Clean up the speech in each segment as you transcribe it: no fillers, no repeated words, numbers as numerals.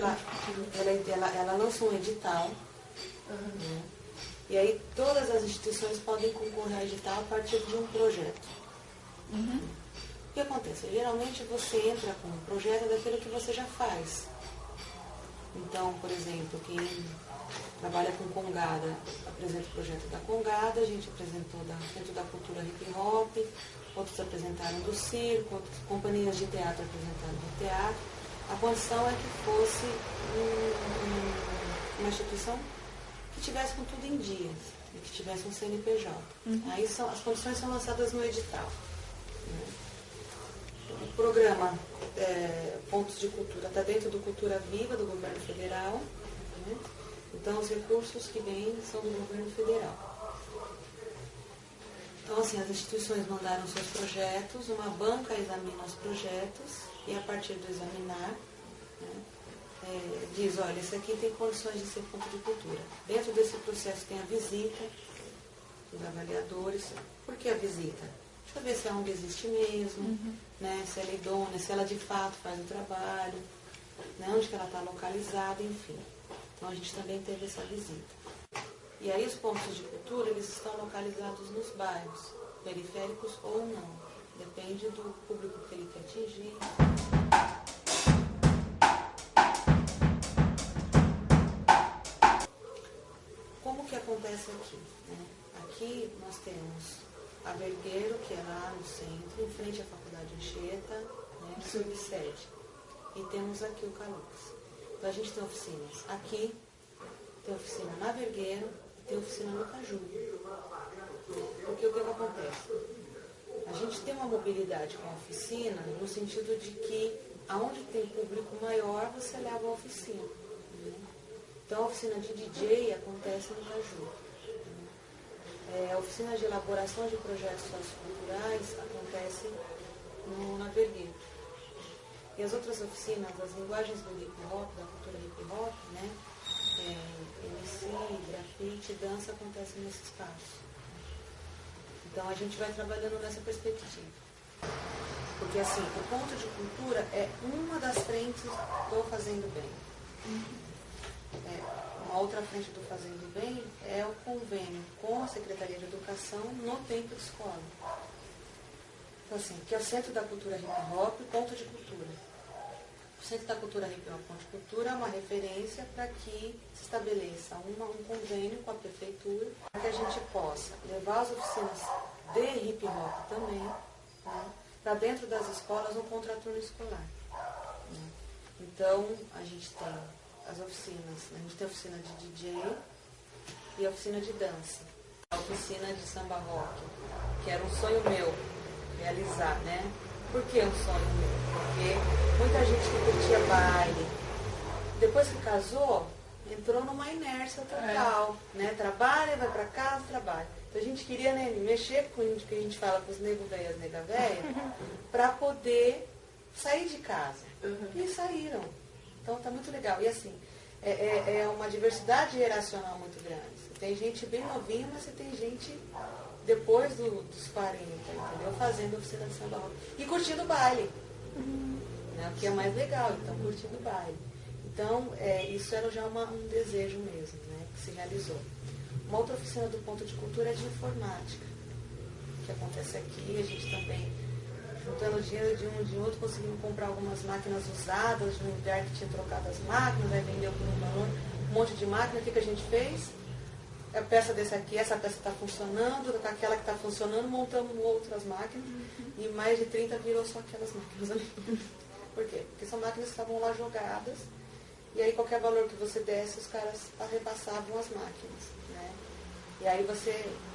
ela lança um edital, né? E aí todas as instituições podem concorrer ao edital a partir de um projeto. O que acontece? Geralmente você entra com um projeto daquilo que você já faz. Então, por exemplo, quem trabalha com Congada apresenta o projeto da Congada, a gente apresentou dentro da cultura hip hop, outros apresentaram do circo, outras companhias de teatro apresentaram do teatro. A condição é que fosse uma instituição que tivesse com tudo em dias, e que tivesse um CNPJ. Aí as condições são lançadas no edital. Né? O programa Pontos de Cultura está dentro do Cultura Viva, do governo federal. Né? Então, os recursos que vêm são do governo federal. Então, assim, as instituições mandaram seus projetos, uma banca examina os projetos e, a partir do examinar, né, diz, olha, esse aqui tem condições de ser ponto de cultura. Dentro desse processo tem a visita dos avaliadores. Por que a visita? Deixa eu ver se a ONG existe mesmo, né, se ela é idônea, se ela de fato faz o trabalho, né, onde que ela está localizada, enfim. Então a gente também teve essa visita. E aí os pontos de cultura, eles estão localizados nos bairros, periféricos ou não. Depende do público que ele quer atingir. Como que acontece aqui? Né? Aqui nós temos a Vergueiro, que é lá no centro, em frente à Faculdade Anchieta, né, subsede. E temos aqui o Calux. Então a gente tem oficinas aqui, tem oficina na Vergueiro e tem oficina no Caju. Porque o que acontece? A gente tem uma mobilidade com a oficina no sentido de que aonde tem público maior você leva a oficina. Né? Então a oficina de DJ acontece no Caju. A oficina de elaboração de projetos socioculturais acontece na Vergueiro. E as outras oficinas, as linguagens do hip hop, da cultura hip hop, né? MC, grafite, dança, acontecem nesse espaço. Então a gente vai trabalhando nessa perspectiva. Porque assim, o ponto de cultura é uma das frentes do Fazendo Bem. Uma outra frente do Fazendo Bem é o convênio com a Secretaria de Educação no tempo de escola. Então, assim, que é o Centro da Cultura Hip Hop, ponto de cultura. O Centro da Cultura Hip Hop, ponto de cultura é uma referência para que se estabeleça um convênio com a prefeitura para que a gente possa levar as oficinas de hip hop também, né, para dentro das escolas no contraturno escolar. Né. Então, a gente tem as oficinas, a gente tem a oficina de DJ e a oficina de dança. A oficina de samba rock, que era um sonho meu realizar, né? Por que um sonho meu? Porque muita gente que curtia baile, depois que casou, entrou numa inércia total, né? Trabalha, vai pra casa, trabalha. Então a gente queria, né, mexer com o que a gente fala com os nego velho e as nega velha, para poder sair de casa. E saíram. Então tá muito legal. E assim, é uma diversidade geracional muito grande. Você tem gente bem novinha, mas você tem gente depois dos 40, entendeu? Fazendo oficina de samba rock. E curtindo baile. Né? O que é mais legal, então curtindo baile. Então, isso era já um desejo mesmo, né? Que se realizou. Uma outra oficina do ponto de cultura é de informática, que acontece aqui. A gente também, juntando dinheiro de um de outro, conseguimos comprar algumas máquinas usadas de um lugar que tinha trocado as máquinas, aí vendeu por um valor, um monte de máquina. O que a gente fez? A peça desse aqui, essa peça está funcionando, com aquela que está funcionando, montamos outras máquinas, e mais de 30 virou só aquelas máquinas. Por quê? Porque são máquinas que estavam lá jogadas, e aí qualquer valor que você desse, os caras repassavam as máquinas. Né? E aí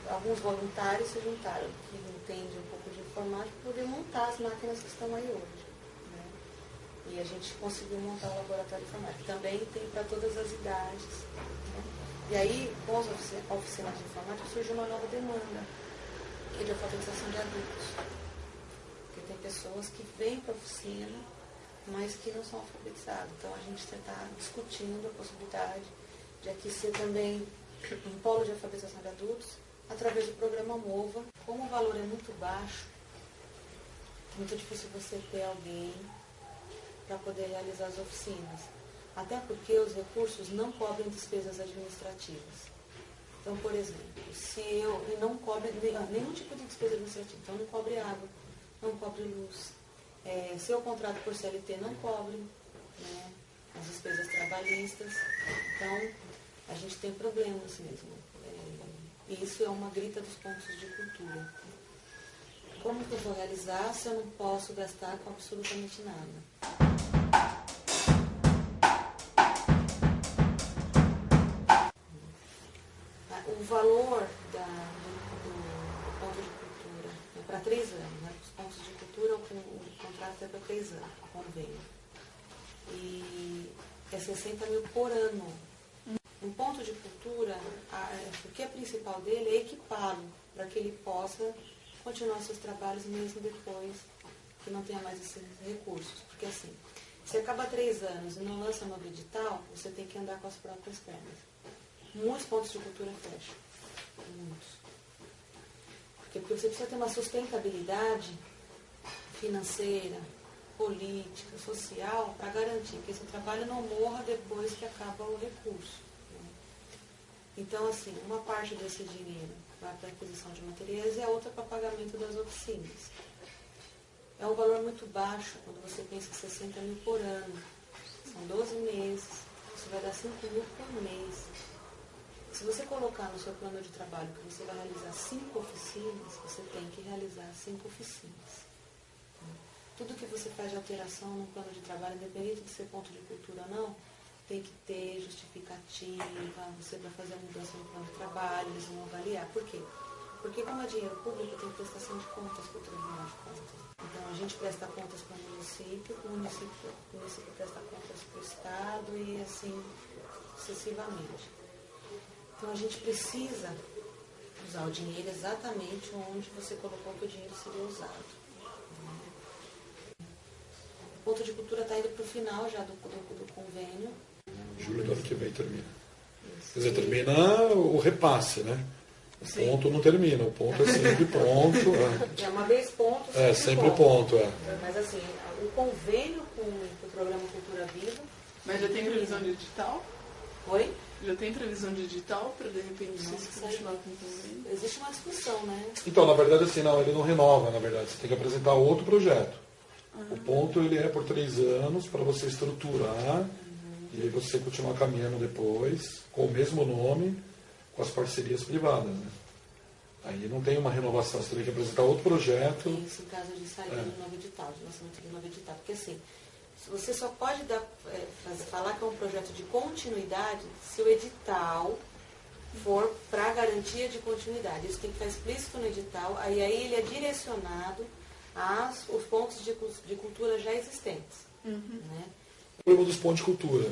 alguns voluntários se juntaram, que entendem um pouco de informática, para poder montar as máquinas que estão aí hoje. Né? E a gente conseguiu montar um laboratório de informática. Também tem para todas as idades. Né? E aí, com as oficinas de informática, surgiu uma nova demanda, que é de alfabetização de adultos. Porque tem pessoas que vêm para a oficina, mas que não são alfabetizados. Então, a gente está discutindo a possibilidade de aqui ser também um polo de alfabetização de adultos, através do programa MOVA. Como o valor é muito baixo, é muito difícil você ter alguém para poder realizar as oficinas. Até porque os recursos não cobrem despesas administrativas. Então, por exemplo, se eu não cobre nenhum tipo de despesa administrativa, então não cobre água, não cobre luz. Se eu contrato por CLT, não cobre, né, as despesas trabalhistas. Então, a gente tem problemas mesmo. E isso é uma grita dos pontos de cultura. Como que eu vou realizar se eu não posso gastar com absolutamente nada? O valor do ponto de cultura é para 3 anos. Né? Os pontos de cultura, o contrato é para 3 anos, o convênio. E é 60 mil por ano. Um ponto de cultura, o que é principal dele é equipá-lo para que ele possa continuar seus trabalhos mesmo depois que não tenha mais esses recursos. Porque assim, se acaba 3 anos e não lança novo edital, você tem que andar com as próprias pernas. Muitos pontos de cultura fecham. Muitos. Porque você precisa ter uma sustentabilidade financeira, política, social, para garantir que esse trabalho não morra depois que acaba o recurso. Né? Então, assim, uma parte desse dinheiro vai para a aquisição de materiais e a outra para pagamento das oficinas. É um valor muito baixo quando você pensa em 60 mil por ano. São 12 meses, isso vai dar 5 mil por mês. Se você colocar no seu plano de trabalho que você vai realizar 5 oficinas, você tem que realizar 5 oficinas. Tudo que você faz de alteração no plano de trabalho, independente de ser ponto de cultura ou não, tem que ter justificativa, você vai fazer a mudança no plano de trabalho, eles vão avaliar. Por quê? Porque como é dinheiro público, tem prestação de contas para o Tribunal de Contas. Então a gente presta contas para o município presta contas para o Estado e assim sucessivamente. Então a gente precisa usar o dinheiro exatamente onde você colocou que o dinheiro seria usado. O ponto de cultura está indo para o final já do convênio. Julho do ano que vem termina. Isso. Quer dizer, termina o repasse, né? O Sim. Ponto não termina, o ponto é sempre ponto. É uma vez ponto, sempre ponto. Mas assim, o convênio com o programa Cultura Viva... Mas já tem previsão de edital? Oi? Já tem previsão de edital para, de repente, se continuar com o convênio? Existe uma discussão, né? Então, na verdade, assim, não, ele não renova, na verdade. Você tem que apresentar outro projeto. O ponto, ele é por 3 anos para você estruturar e aí você continuar caminhando depois com o mesmo nome, com as parcerias privadas, né? Aí não tem uma renovação, você tem que apresentar outro projeto. Isso em caso de saída do novo edital, de lançamento do novo edital. Porque assim, você só pode falar que é um projeto de continuidade se o edital for para garantia de continuidade. Isso tem que estar explícito no edital, aí ele é direcionado aos pontos de cultura já existentes. Né? O problema dos pontos de cultura,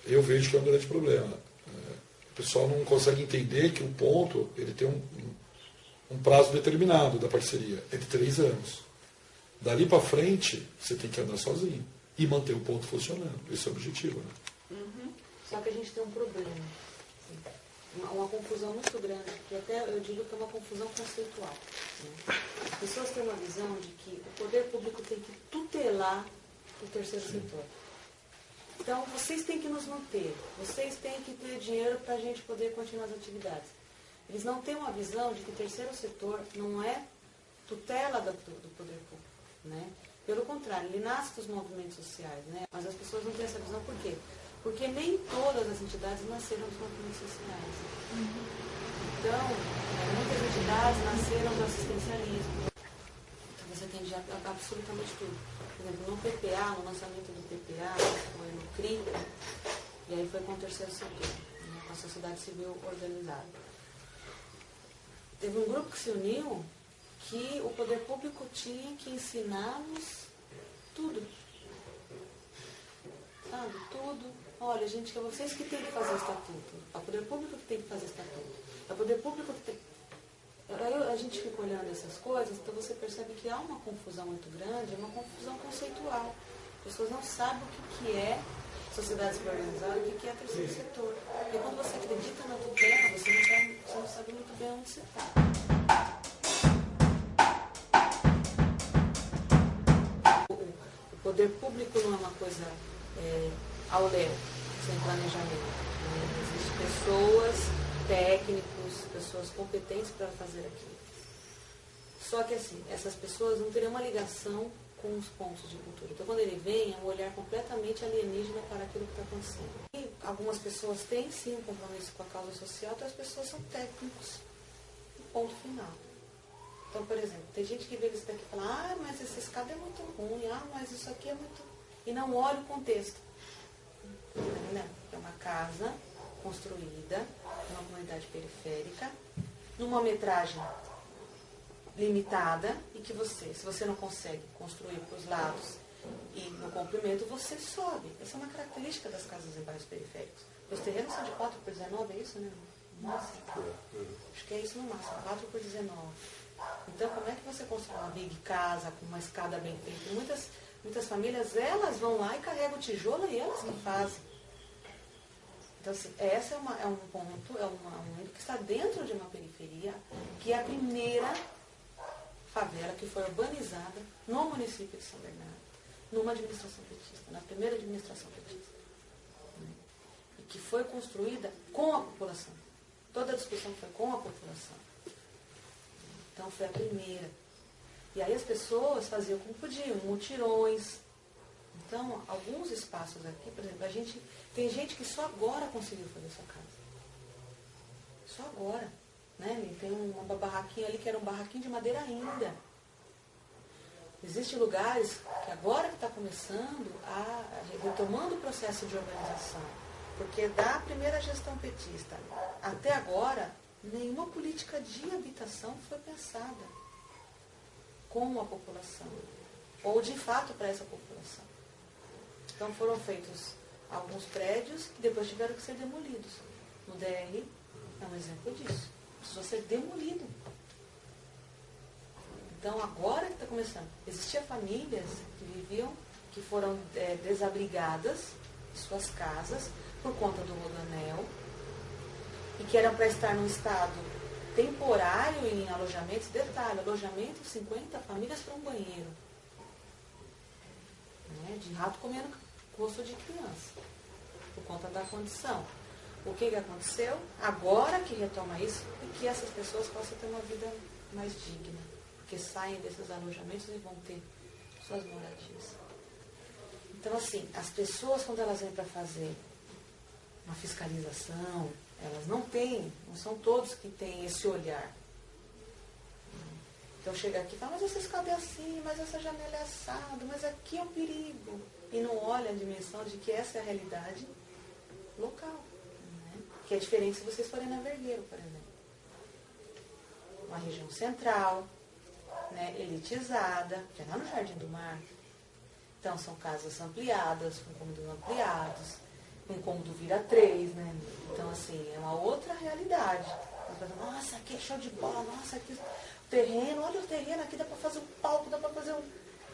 eu vejo que é um grande problema. O pessoal não consegue entender que o ponto ele tem um prazo determinado da parceria, é de 3 anos. Dali para frente, você tem que andar sozinho e manter o ponto funcionando. Esse é o objetivo. Né? Só que a gente tem um problema. Uma confusão muito grande, que até eu digo que é uma confusão conceitual. Né? As pessoas têm uma visão de que o poder público tem que tutelar o terceiro setor. Então, vocês têm que nos manter, vocês têm que ter dinheiro para a gente poder continuar as atividades. Eles não têm uma visão de que o terceiro setor não é tutela do poder público. Né? Pelo contrário, ele nasce dos movimentos sociais, né? Mas as pessoas não têm essa visão por quê? Porque nem todas as entidades nasceram dos movimentos sociais. Então, muitas entidades nasceram do assistencialismo. Então, você tem absolutamente tudo. Por exemplo, no PPA, no lançamento do PPA, foi no CRI, e aí foi com o terceiro setor, né, com a sociedade civil organizada. Teve um grupo que se uniu que o poder público tinha que ensinar-nos tudo. Sabe? Tudo. Olha, gente, é vocês que têm que fazer o estatuto. É o poder público que tem que fazer o estatuto. É o poder público que tem... Aí a gente fica olhando essas coisas, então você percebe que há uma confusão muito grande, é uma confusão conceitual. As pessoas não sabem o que é sociedade civil organizada, o que é terceiro setor. Porque quando você acredita na tutela, você não sabe muito bem onde você está. O poder público não é uma coisa ao léu, sem planejamento. Né? Existem pessoas, técnicos, pessoas competentes para fazer aquilo. Só que assim, essas pessoas não teriam uma ligação com os pontos de cultura. Então, quando ele vem, é um olhar completamente alienígena para aquilo que está acontecendo. E algumas pessoas têm, sim, um compromisso com a causa social, outras pessoas são técnicos. Ponto final. Então, por exemplo, tem gente que vê isso daqui e fala, mas essa escada é muito ruim, mas isso aqui é muito... E não olha o contexto. É uma casa construída numa comunidade periférica, numa metragem limitada, e que você, se você não consegue construir para os lados e no comprimento, você sobe. Essa é uma característica das casas em bairros periféricos. Os terrenos são de 4x19, é isso, né? Nossa, acho que é isso no máximo, 4x19. Então, como é que você constrói uma big casa com uma escada bem feita? Muitas famílias, elas vão lá e carregam o tijolo e elas que fazem. Então, assim, essa é um ponto, é um momento que está dentro de uma periferia, que é a primeira favela que foi urbanizada no município de São Bernardo, numa administração petista, na primeira administração petista. E que foi construída com a população. Toda a discussão foi com a população. Então foi a primeira. E aí as pessoas faziam como podiam, mutirões. Então, alguns espaços aqui, por exemplo, tem gente que só agora conseguiu fazer sua casa. Só agora. Né? Tem uma barraquinha ali que era um barraquinho de madeira ainda. Existem lugares que agora que está começando retomando o processo de urbanização. Porque da primeira gestão petista até agora, nenhuma política de habitação foi pensada com a população, ou de fato para essa população. Então foram feitos alguns prédios que depois tiveram que ser demolidos. No DR é um exemplo disso. Precisou ser demolido. Então agora que está começando. Existiam famílias que foram desabrigadas de suas casas por conta do Rodoanel, e que eram para estar num estado temporário em alojamentos. Detalhe, alojamento, 50 famílias para um banheiro. Né? De rato comendo gosto de criança, por conta da condição. O que aconteceu? Agora que retoma isso, e que essas pessoas possam ter uma vida mais digna, porque saem desses alojamentos e vão ter suas moradias. Então, assim, as pessoas, quando elas vêm para fazer uma fiscalização, elas não são todos que têm esse olhar. Então chega aqui e fala, mas essa escada é assim, mas essa janela é assado, mas aqui é um perigo. E não olha a dimensão de que essa é a realidade local. Né? Que é diferente se vocês forem na Vergueiro, por exemplo. Uma região central, né, elitizada, que é lá no Jardim do Mar. Então são casas ampliadas, com cômodos ampliados, um cômodo vira 3, né? Então, assim, é uma outra realidade. Nossa, aqui é show de bola, nossa, aqui o terreno, olha o terreno, aqui dá para fazer um palco, dá para fazer um...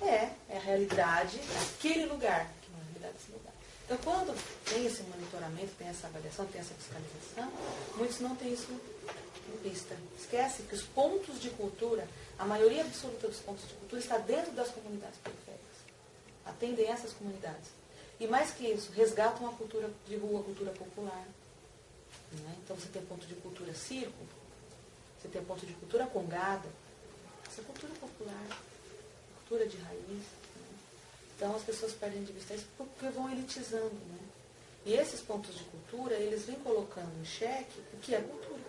É a realidade daquele lugar, que não é a realidade desse lugar. Então, quando tem esse monitoramento, tem essa avaliação, tem essa fiscalização, muitos não têm isso em vista. Esquece que os pontos de cultura, a maioria absoluta dos pontos de cultura está dentro das comunidades periféricas. Atendem essas comunidades. E mais que isso, resgatam a cultura de rua, a cultura popular. Né? Então você tem ponto de cultura circo, você tem ponto de cultura congada, essa é cultura popular, cultura de raiz. Né? Então as pessoas perdem de vista isso porque vão elitizando. Né? E esses pontos de cultura, eles vêm colocando em xeque o que é cultura.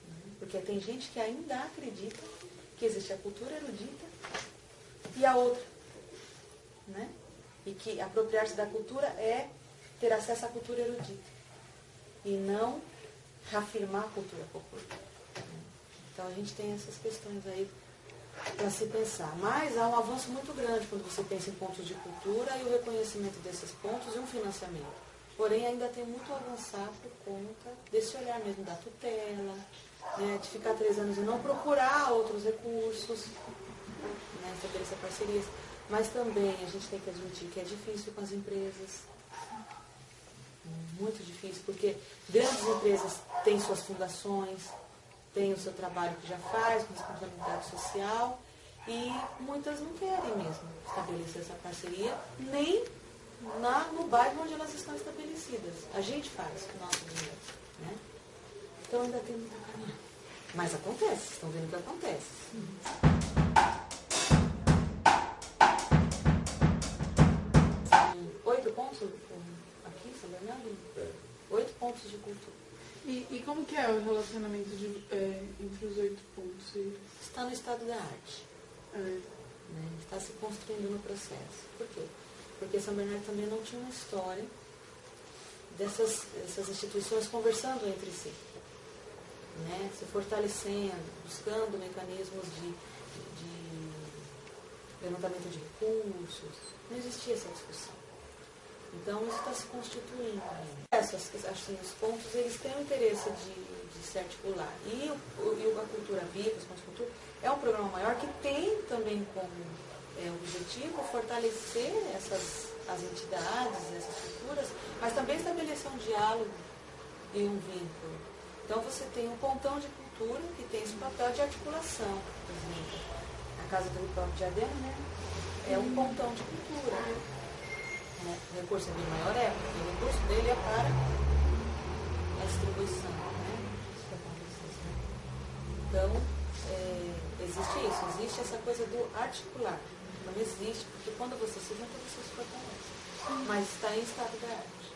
Né? Porque tem gente que ainda acredita que existe a cultura erudita e a outra. Né? E que apropriar-se da cultura é ter acesso à cultura erudita e não reafirmar a cultura popular. Então a gente tem essas questões aí para se pensar. Mas há um avanço muito grande quando você pensa em pontos de cultura e o reconhecimento desses pontos e um financiamento. Porém, ainda tem muito a avançar por conta desse olhar mesmo da tutela, né, de ficar 3 anos e não procurar outros recursos, né, estabelecer parcerias. Mas também a gente tem que admitir que é difícil com as empresas. Muito difícil, porque grandes empresas têm suas fundações, têm o seu trabalho que já faz, com responsabilidade social, e muitas não querem mesmo estabelecer essa parceria, nem no bairro onde elas estão estabelecidas. A gente faz com o nosso dinheiro. Né? Então ainda tem muita caminhada. Mas acontece, estão vendo que acontece. 8 pontos aqui, São Bernardo? 8 pontos de cultura. E como que é o relacionamento entre os 8 pontos? Está no estado da arte. Né? Está se construindo no processo. Por quê? Porque São Bernardo também não tinha uma história dessas instituições conversando entre si. Né? Se fortalecendo, buscando mecanismos de levantamento de recursos. Não existia essa discussão. Então, isso está se constituindo ainda. Assim, os pontos, eles têm o interesse de se articular. E a Cultura Viva, os pontos de cultura, é um programa maior que tem também como objetivo fortalecer as entidades, essas culturas, mas também estabelecer um diálogo e um vínculo. Então, você tem um pontão de cultura que tem esse papel de articulação. Por exemplo, a Casa do Próprio Diadema, né? É um pontão de cultura. O recurso é bem maior, porque o recurso dele é para a distribuição. Né? Então, existe isso, existe essa coisa do articular. Não existe, porque quando você se junta, você se fortalece. Mas está em estado da arte.